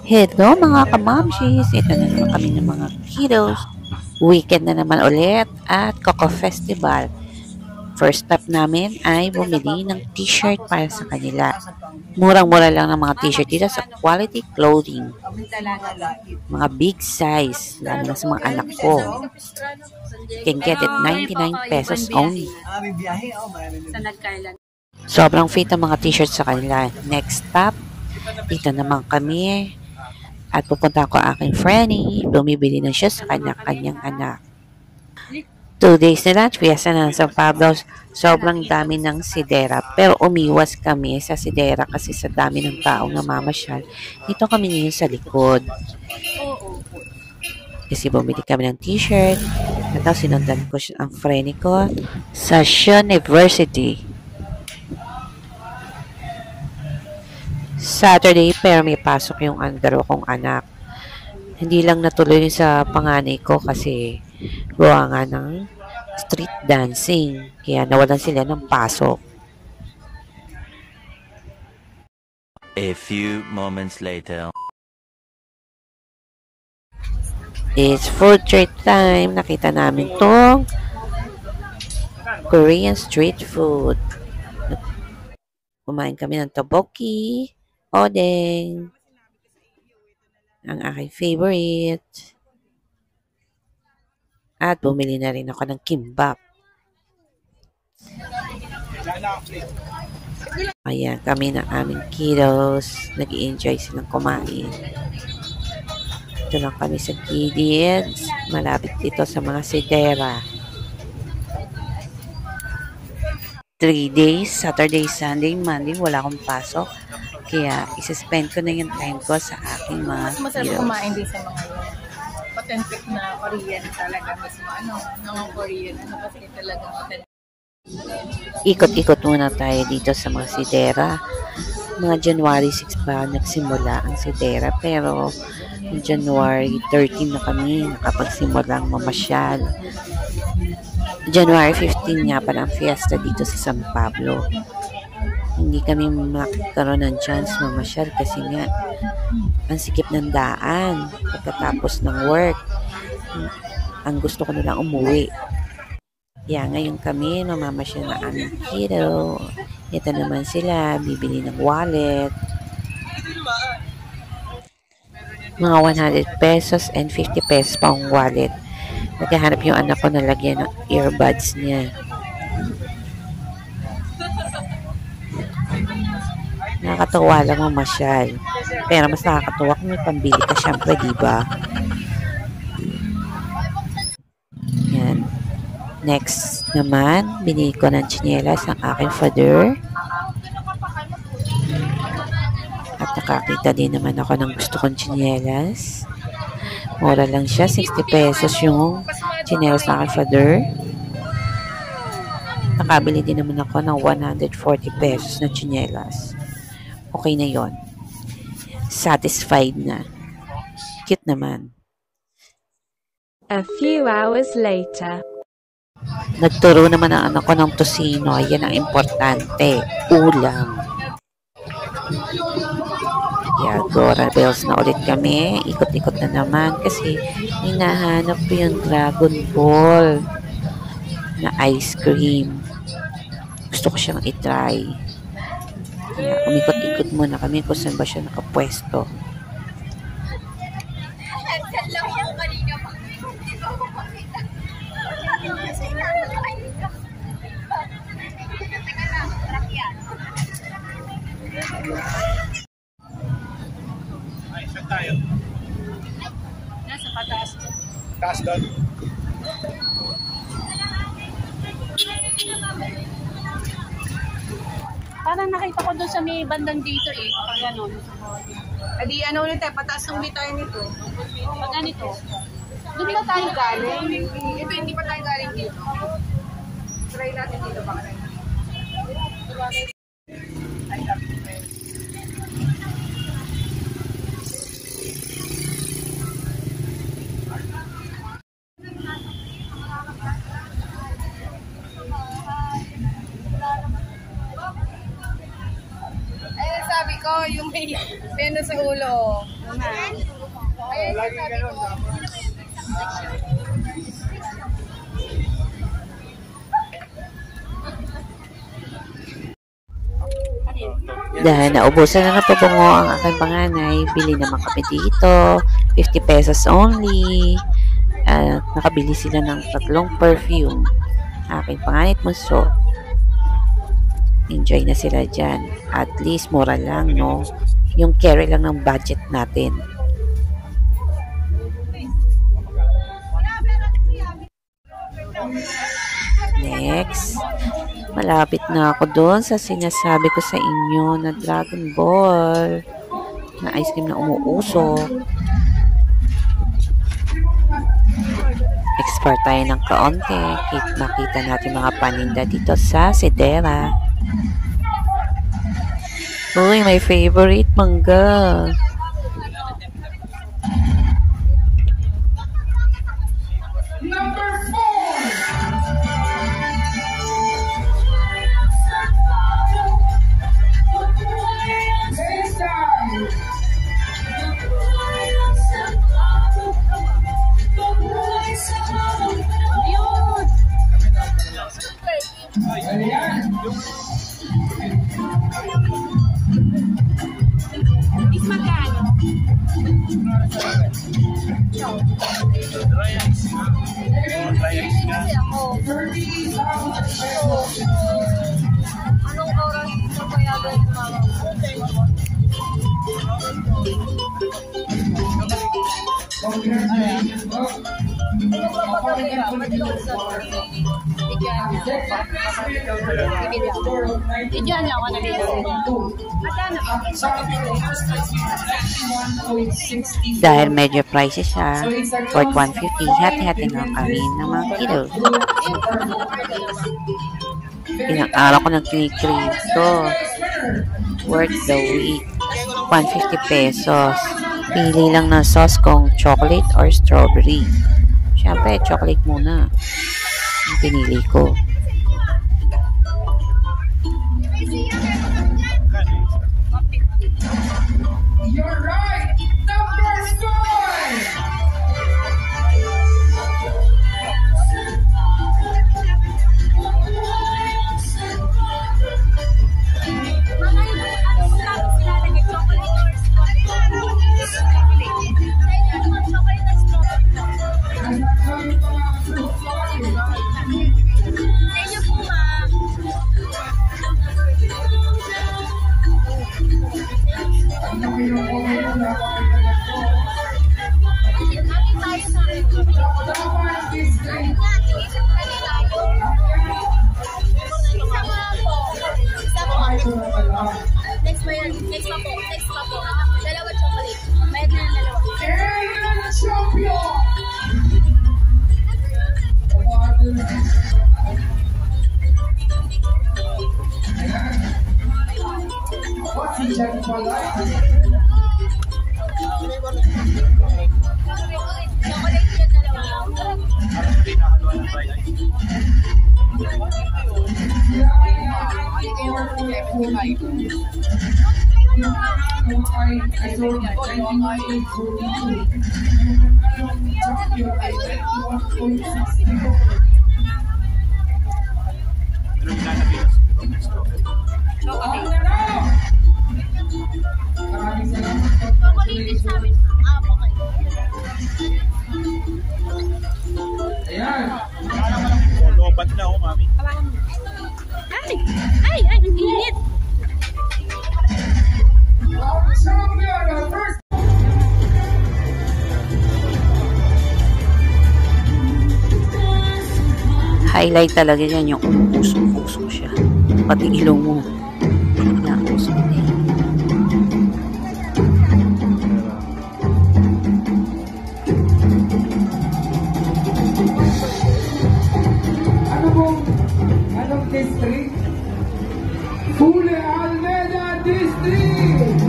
Hello mga kamamshis! Ito na naman kami ng mga kiddos. Weekend na naman ulit at Coco Festival. First stop namin ay bumili ng t-shirt para sa kanila. Murang-mura lang ng mga t-shirt dito sa Quality Clothing. Mga big size, lalo na sa mga anak ko. You can get it 99 pesos only. Sobrang fit ang mga t-shirt sa kanila. Next stop, dito naman kami. At pupunta ko aking Franny. Bumibili na siya sa kanya-kanyang anak. 2 days na lang, fiesta na sa San Pablo. Sobrang dami ng sidera. Pero umiwas kami sa sidera kasi sa dami ng taong namamasyal. Dito kami ngayon sa likod. Kasi bumili kami ng t-shirt. At sinundan ko ang Franny ko sa University. Saturday, pero may pasok yung dalawa kong anak. Hindi lang natuloy sa panganay ko kasi gawa nga ng street dancing. Kaya nawalan sila ng pasok. A few moments later. It's food treat time. Nakita namin tong Korean street food. Kumain kami ng tteokbokki, odeng, ang aking favorite. At bumili na rin ako ng kimbap. Ayan, kami ng aming kiddos. Nag-i-enjoy silang kumain. Ito lang kami sa kids. Malapit dito sa mga sidera. 3 days, Saturday, Sunday, Monday, wala akong pasok. Kaya, isi-spend ko na yung time ko sa aking mga mas masarap kumain din sa mga yun. Authentic na Korean talaga. Mismo, mga Korean. Kasi talaga authentic. Ikot-ikot muna tayo dito sa mga sidera. Mga January 6 pa nagsimula ang sidera. Pero, January 13 na kami nakapagsimulang mamasyal. January 15 nga pala ang fiesta dito sa San Pablo. Hindi kami makakaroon ng chance mamasyal kasi nga ang sikip ng daan pagkatapos ng work. Ang gusto ko na lang umuwi. Ngayon kami mamamasyal na aming kiddo. Ito naman sila, bibili ng wallet. Mga 100 pesos and 50 pesos pa ang wallet. Naghahanap yung anak ko na lagyan ng earbuds niya. Nakakatawa lang mamasyal. Pero mas nakakatawa kung may pambili ka, syempre, diba? Yan. Next naman, binili ko ng tsinelas ang aking father. At nakakita din naman ako ng gusto kong tsinelas. Mura lang siya, 60 pesos yung tsinelas ng aking father. Nakabili din naman ako ng 140 pesos na tsinelas. Okay na yon. Satisfied na. Cute naman. A few hours later. Nagturo naman ang anak ko ng tosino. Yan ang importante. Ulam. Dora Bells na ulit kami. Ikot-ikot na naman kasi hinahanap ko yung Dragon Ball na ice cream. Gusto ko siyang itry. Kaya umikot-ikot muna kami kung saan ba siya nakapwesto. Saan tayo? Nasa pataas. Taas doon. Parang nakita ko doon sa may bandang dito pag ganon. Adi ulit pataas ng ulit tayo nito. Pag ganito. Doon ba tayo galing? Ito hindi pa tayo galing dito. Try natin dito baka rin. Ayun sabi ko, yung may Pena sa ulo. Ayan, sabi ko. Dahil naubusan na ng pabango ang aking panganay, bili naman kami dito. 50 pesos only. At nakabili sila ng 3 perfume. Aking panganay at bunso. Enjoy na sila dyan. At least mura lang, no? Yung carry lang ng budget natin. Next, malapit na ako doon sa sinasabi ko sa inyo na Dragon Ball na ice cream na umuusok. Expert tayo ng kaunti. Makita natin mga paninda dito sa Sidera. Uy, my favorite mangga. Number 4. Anong oras sa payagan ng mama mo? Bigyan niya ako na Dahil medyo pricey siya, for 150, hati-hati na kami ng mga kiddos. Ilang araw ko nang kinikrave to. Worth the week. 150 pesos. Pili lang ng sauce kung chocolate or strawberry. Siyempre, chocolate muna. Yung pinili ko. You're right. Number 5. Next pa yan. Next pa po. Next pa po. Dalawa chocolate. Bayad na ng dalawa. Champion! What's the check for life? Chocolate yung dalawa. Chocolate sa amin. Okay. Ayan. Lobat na ako, mami. Ay, ang init. Champion of first. Highlight talaga yan yung usok-usok siya. Pati ilong mo. Yan, usok din. Anong district? Fule Almeida District!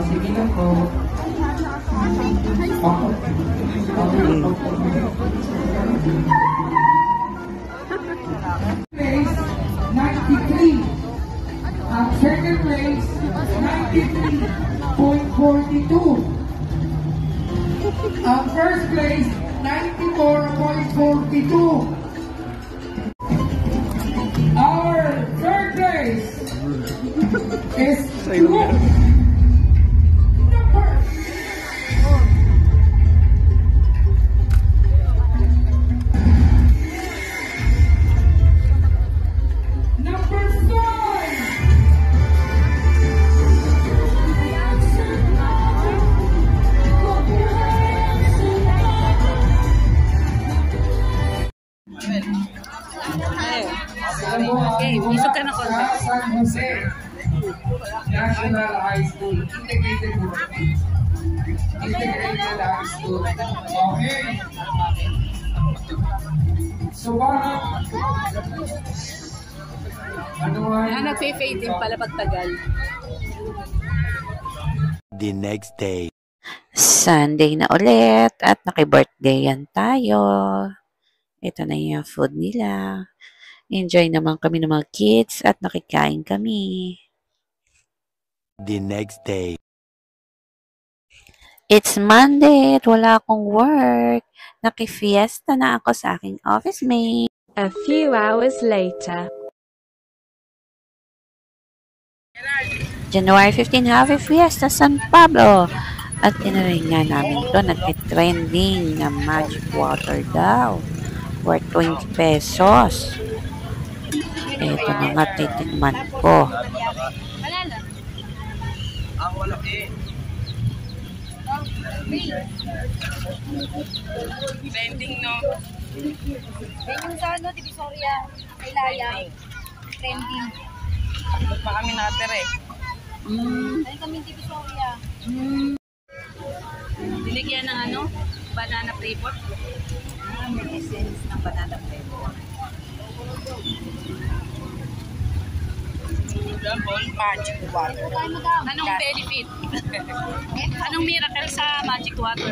Sige lang po. Place 93. Ang second place 93.42. Ang first place 94.42. Our third place is number number 5. Okay, isog ka na konti. San Jose National High School. Integrated High School. Okay. So, ano Nag-fade din pala pagtagal. The next day. Sunday na ulit at naki-birthdayan tayo. Ito na yung food nila. Enjoy naman kami ng mga kids at nakikain kami. The next day. It's Monday at wala akong work. Naki-fiesta na ako sa aking office mate. A few hours later. January 15, Happy Fiesta San Pablo. At inaring nga namin ito, nagtitrending na magic water daw. Worth 20 pesos. Ito na nga, titikman ko. Trending, no? Yan yung sa ano, Divisoria, kay Laya. Trending. Doon pa kami natin eh. Ayun kami Divisoria. Diligyan ng ano? Banana flavor. May essence ng banana flavor. Magic water. Anong benefit? Anong miracle sa magic water?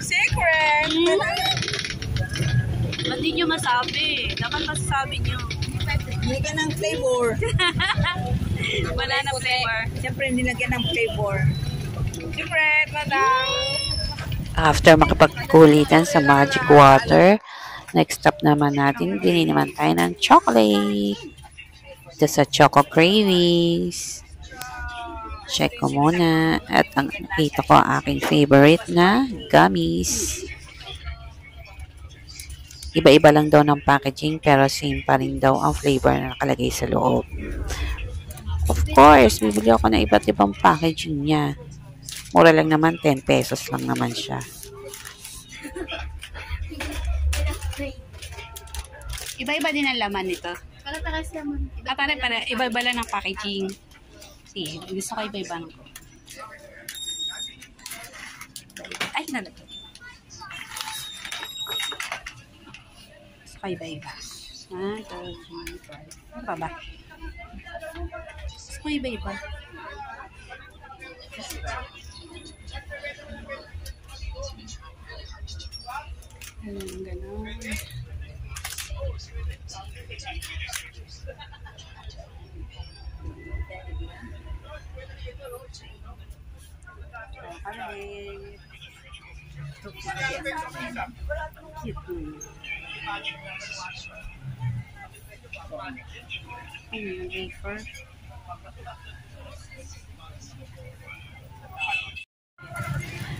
Secret! Ba't di nyo masabi? Dapat masasabi nyo. Hindi ka ng flavor. Banana flavor. Siyempre, nilagyan ng flavor. Secret, madam! After makipagkulitan sa magic water, next stop naman natin, bili naman tayo ng chocolate. Ito sa Choco Cravings. Check ko muna. At ang nakita ko aking favorite na gummies. Iba-iba lang daw ng packaging pero same pa rin daw ang flavor na nakalagay sa loob. Of course, bibili ako ng iba't ibang packaging niya. Mura lang naman, 10 pesos lang naman siya. Iba-iba din ang laman nito. Para-paras naman. Pare-pare. Iba-iba lang ng packaging. Sige, gusto ko iba-iba ng ko. Ay, nalagay. Gusto ko iba-iba. 1, 2, 3, 4. Ano pa ba? Gusto ko iba-iba. Ganun.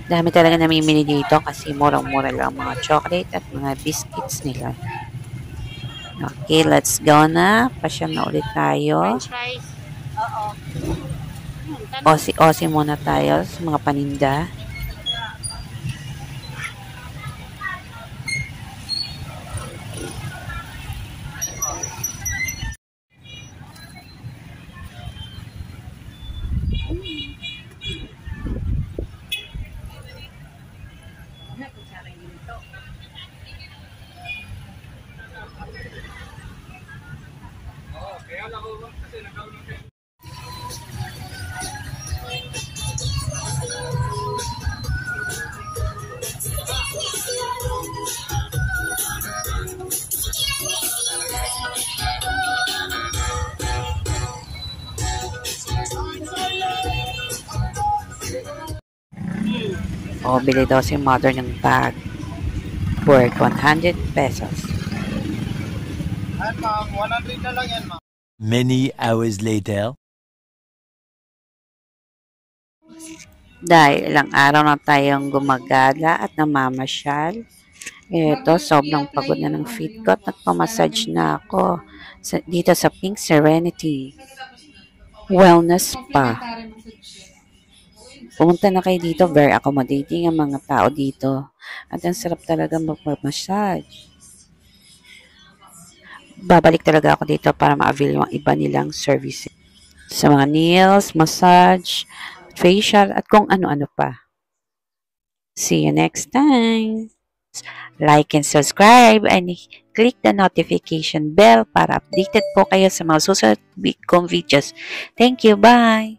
Dami talaga namimili dito kasi murang-mura lang mga chocolate at mga biscuits nila. Okay, let's go na. Pasyam na ulit tayo. French fries. Oo. Osi-osi muna tayo sa mga paninda. O, bili daw si mother ng bag worth 100 pesos. Many hours later. Dahil ilang araw na tayong gumagala at namamasyal. Ito, sobrang pagod na ng feet ko at nagpamassage na ako dito sa Pink Serenity Wellness Spa. Pumunta na kayo dito, very accommodating ang mga tao dito. At ang sarap talaga magpamassage. Babalik talaga ako dito para ma-avail yung iba nilang services. Sa mga nails, massage, facial, at kung ano-ano pa. See you next time! Like and subscribe and click the notification bell para updated po kayo sa mga susunod kong videos. Thank you, bye!